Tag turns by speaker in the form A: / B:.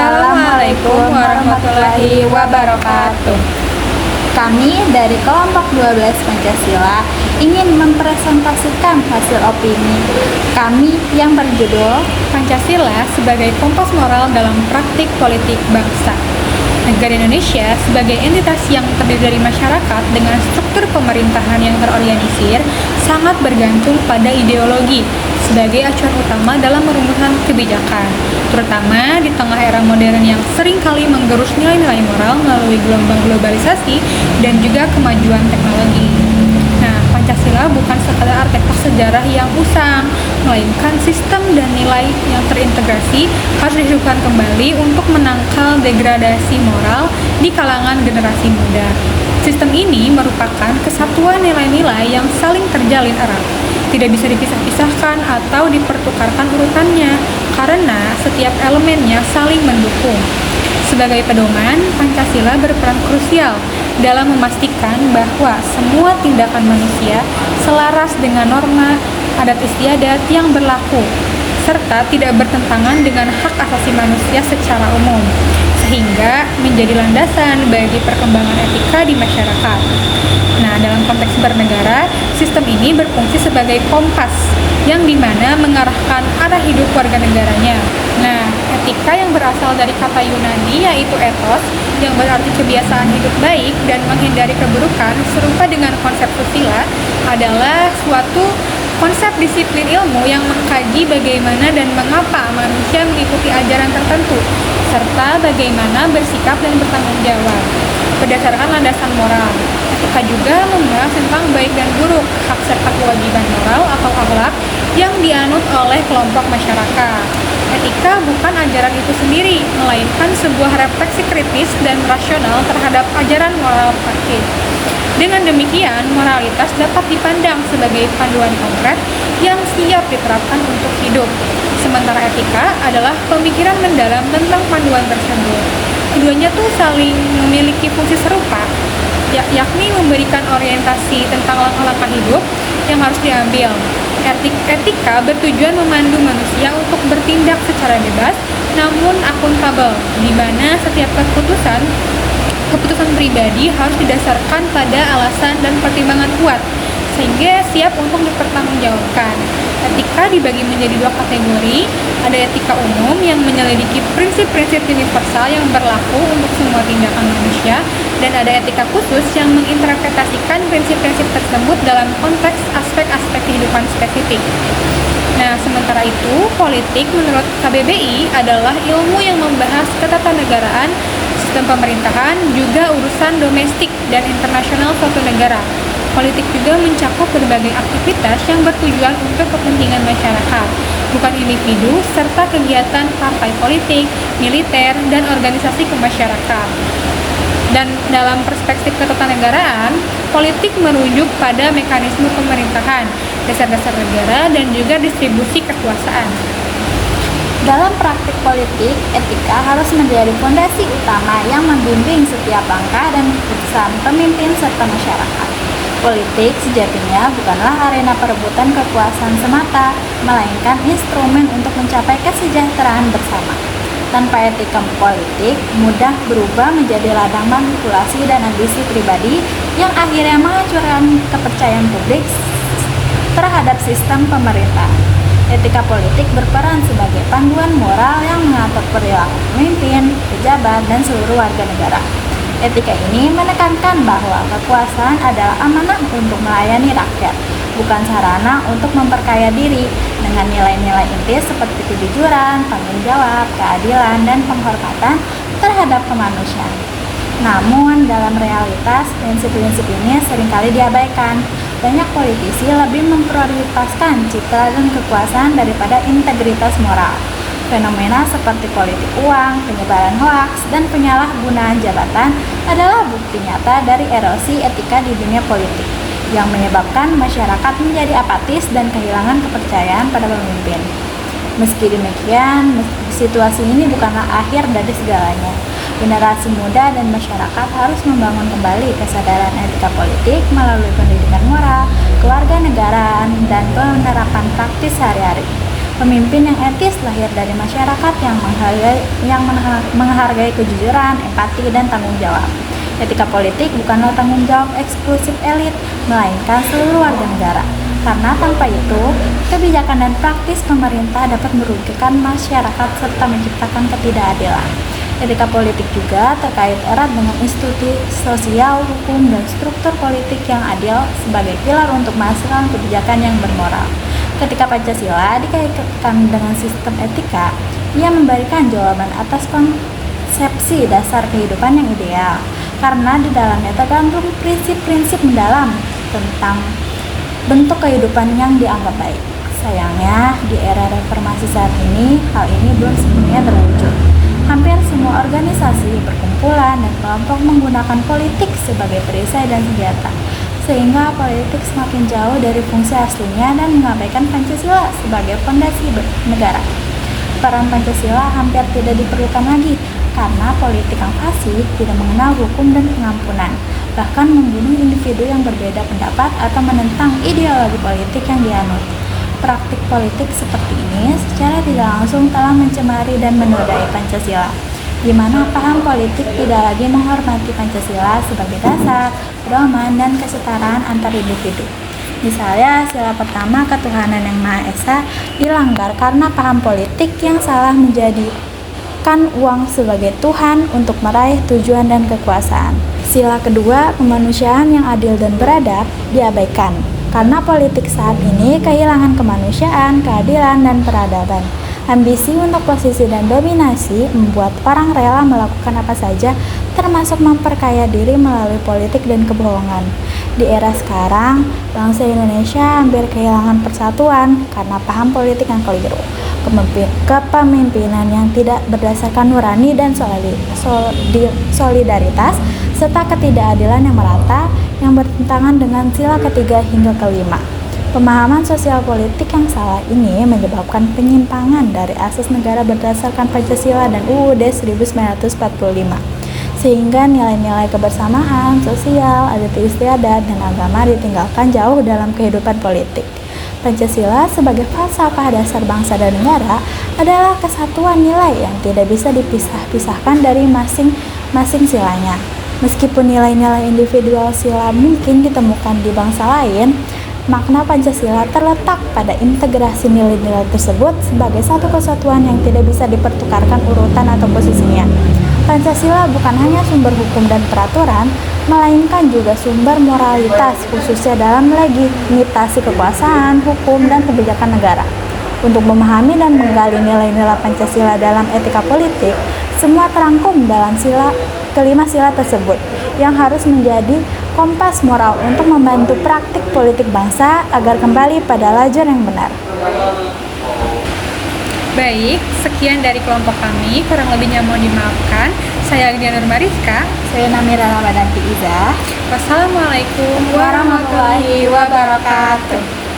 A: Assalamualaikum warahmatullahi wabarakatuh.
B: Kami dari kelompok 12 Pancasila ingin mempresentasikan hasil opini kami yang berjudul
A: Pancasila sebagai kompas moral dalam praktik politik bangsa. Negara Indonesia sebagai entitas yang terdiri dari masyarakat dengan struktur pemerintahan yang terorganisir sangat bergantung pada ideologi sebagai acuan utama dalam merumuskan kebijakan, terutama di tengah era modern yang seringkali menggerus nilai-nilai moral melalui gelombang globalisasi dan juga kemajuan teknologi. Nah, Pancasila bukan sekadar artefak sejarah yang usang, melainkan sistem dan nilai yang terintegrasi harus dihidupkan kembali untuk menangkal degradasi moral di kalangan generasi muda. Sistem ini merupakan kesatuan nilai-nilai yang saling terjalin erat, tidak bisa dipisah-pisahkan atau dipertukarkan urutannya, karena setiap elemennya saling mendukung. Sebagai pedoman, Pancasila berperan krusial dalam memastikan bahwa semua tindakan manusia selaras dengan norma adat istiadat yang berlaku, serta tidak bertentangan dengan hak asasi manusia secara umum, sehingga menjadi landasan bagi perkembangan etika di masyarakat. Nah, dalam konteks bernegara, sistem ini berfungsi sebagai kompas yang dimana mengarahkan arah hidup warga negaranya. Nah, etika yang berasal dari kata Yunani yaitu ethos, yang berarti kebiasaan hidup baik dan menghindari keburukan, serupa dengan konsep susila, adalah suatu konsep disiplin ilmu yang mengkaji bagaimana dan mengapa manusia mengikuti ajaran tertentu, serta bagaimana bersikap dan bertanggung jawab berdasarkan landasan moral. Etika juga membahas tentang baik dan buruk, hak serta kewajiban moral atau akhlak yang dianut oleh kelompok masyarakat. Etika bukan ajaran itu sendiri, melainkan sebuah refleksi kritis dan rasional terhadap ajaran moral fakir. Dengan demikian, moralitas dapat dipandang sebagai panduan konkret yang siap diterapkan untuk hidup. Sementara etika adalah pemikiran mendalam tentang panduan tersebut. Keduanya tuh saling memiliki fungsi serupa, yakni memberikan orientasi tentang langkah-langkah hidup yang harus diambil. Etika bertujuan memandu manusia untuk bertindak secara bebas namun akuntabel, di mana setiap keputusan pribadi harus didasarkan pada alasan dan pertimbangan kuat, sehingga siap untuk dipertanggungjawabkan. Etika dibagi menjadi dua kategori. Ada etika umum yang menyelidiki prinsip-prinsip universal yang berlaku untuk semua tindakan manusia, dan ada etika khusus yang menginterpretasikan prinsip-prinsip tersebut dalam konteks aspek-aspek kehidupan spesifik. Nah, sementara itu, politik menurut KBBI adalah ilmu yang membahas ketatanegaraan, sistem pemerintahan, juga urusan domestik dan internasional suatu negara. Politik juga mencakup berbagai aktivitas yang bertujuan untuk kepentingan masyarakat, bukan individu, serta kegiatan partai politik, militer, dan organisasi kemasyarakatan. Dan dalam perspektif ketatanegaraan, politik merujuk pada mekanisme pemerintahan, dasar-dasar negara, dan juga distribusi kekuasaan.
B: Dalam praktik politik, etika harus menjadi fondasi utama yang membimbing setiap langkah dan keputusan pemimpin serta masyarakat. Politik sejatinya bukanlah arena perebutan kekuasaan semata, melainkan instrumen untuk mencapai kesejahteraan bersama. Tanpa etika politik, mudah berubah menjadi ladang manipulasi dan ambisi pribadi yang akhirnya menghancurkan kepercayaan publik terhadap sistem pemerintah. Etika politik berperan sebagai panduan moral yang mengatur perilaku pemimpin, pejabat, dan seluruh warga negara. Etika ini menekankan bahwa kekuasaan adalah amanah untuk melayani rakyat, bukan sarana untuk memperkaya diri, dengan nilai-nilai inti seperti kejujuran, tanggung jawab, keadilan, dan penghormatan terhadap kemanusiaan. Namun, dalam realitas, prinsip-prinsip ini seringkali diabaikan. Banyak politisi lebih memprioritaskan citra dan kekuasaan daripada integritas moral. Fenomena seperti politik uang, penyebaran hoaks, dan penyalahgunaan jabatan adalah bukti nyata dari erosi etika di dunia politik yang menyebabkan masyarakat menjadi apatis dan kehilangan kepercayaan pada pemimpin. Meski demikian, situasi ini bukanlah akhir dari segalanya. Generasi muda dan masyarakat harus membangun kembali kesadaran etika politik melalui pendidikan moral, kewarganegaraan, dan penerapan praktis sehari-hari. Pemimpin yang etis lahir dari masyarakat yang menghargai kejujuran, empati, dan tanggung jawab. Etika politik bukanlah tanggung jawab eksklusif elit, melainkan seluruh warga negara. Karena tanpa itu, kebijakan dan praktis pemerintah dapat merugikan masyarakat serta menciptakan ketidakadilan. Etika politik juga terkait erat dengan institusi sosial, hukum, dan struktur politik yang adil sebagai pilar untuk menghasilkan kebijakan yang bermoral. Ketika Pancasila dikaitkan dengan sistem etika, ia memberikan jawaban atas konsepsi dasar kehidupan yang ideal, karena di dalamnya terkandung prinsip-prinsip mendalam tentang bentuk kehidupan yang dianggap baik. Sayangnya, di era reformasi saat ini, hal ini belum sepenuhnya terwujud. Hampir semua organisasi, perkumpulan, dan kelompok menggunakan politik sebagai perisai dan senjata, sehingga politik semakin jauh dari fungsi aslinya dan mengabaikan Pancasila sebagai fondasi negara. Peran Pancasila hampir tidak diperlukan lagi, karena politik yang fasih tidak mengenal hukum dan pengampunan, bahkan membunuh individu yang berbeda pendapat atau menentang ideologi politik yang dianut. Praktik politik seperti ini secara tidak langsung telah mencemari dan menodai Pancasila, di mana paham politik tidak lagi menghormati Pancasila sebagai dasar, pedoman, dan kesetaraan antar individu. Misalnya, sila pertama ketuhanan yang Maha Esa dilanggar karena paham politik yang salah menjadikan uang sebagai Tuhan untuk meraih tujuan dan kekuasaan. Sila kedua, kemanusiaan yang adil dan beradab diabaikan karena politik saat ini kehilangan kemanusiaan, keadilan, dan peradaban. Ambisi untuk posisi dan dominasi membuat orang rela melakukan apa saja, termasuk memperkaya diri melalui politik dan kebohongan. Di era sekarang, bangsa Indonesia hampir kehilangan persatuan karena paham politik yang keliru, kepemimpinan yang tidak berdasarkan nurani dan solidaritas, serta ketidakadilan yang merata yang bertentangan dengan sila ketiga hingga kelima. Pemahaman sosial politik yang salah ini menyebabkan penyimpangan dari asas negara berdasarkan Pancasila dan UUD 1945, sehingga nilai-nilai kebersamaan, sosial, adat istiadat, dan agama ditinggalkan jauh dalam kehidupan politik. Pancasila sebagai falsafah dasar bangsa dan negara adalah kesatuan nilai yang tidak bisa dipisah-pisahkan dari masing-masing silanya. Meskipun nilai-nilai individual sila mungkin ditemukan di bangsa lain, makna Pancasila terletak pada integrasi nilai-nilai tersebut sebagai satu kesatuan yang tidak bisa dipertukarkan urutan atau posisinya. Pancasila bukan hanya sumber hukum dan peraturan, melainkan juga sumber moralitas, khususnya dalam legitimasi kekuasaan, hukum, dan kebijakan negara. Untuk memahami dan menggali nilai-nilai Pancasila dalam etika politik, semua terangkum dalam kelima sila tersebut, yang harus menjadi kompas moral untuk membantu praktik politik bangsa agar kembali pada lajur yang benar.
A: Baik, sekian dari kelompok kami, kurang lebihnya mohon dimaafkan. Saya Agnia Nurmariska.
B: Saya Namira Ramadanti Iza.
A: Wassalamualaikum
B: Warahmatullahi wabarakatuh.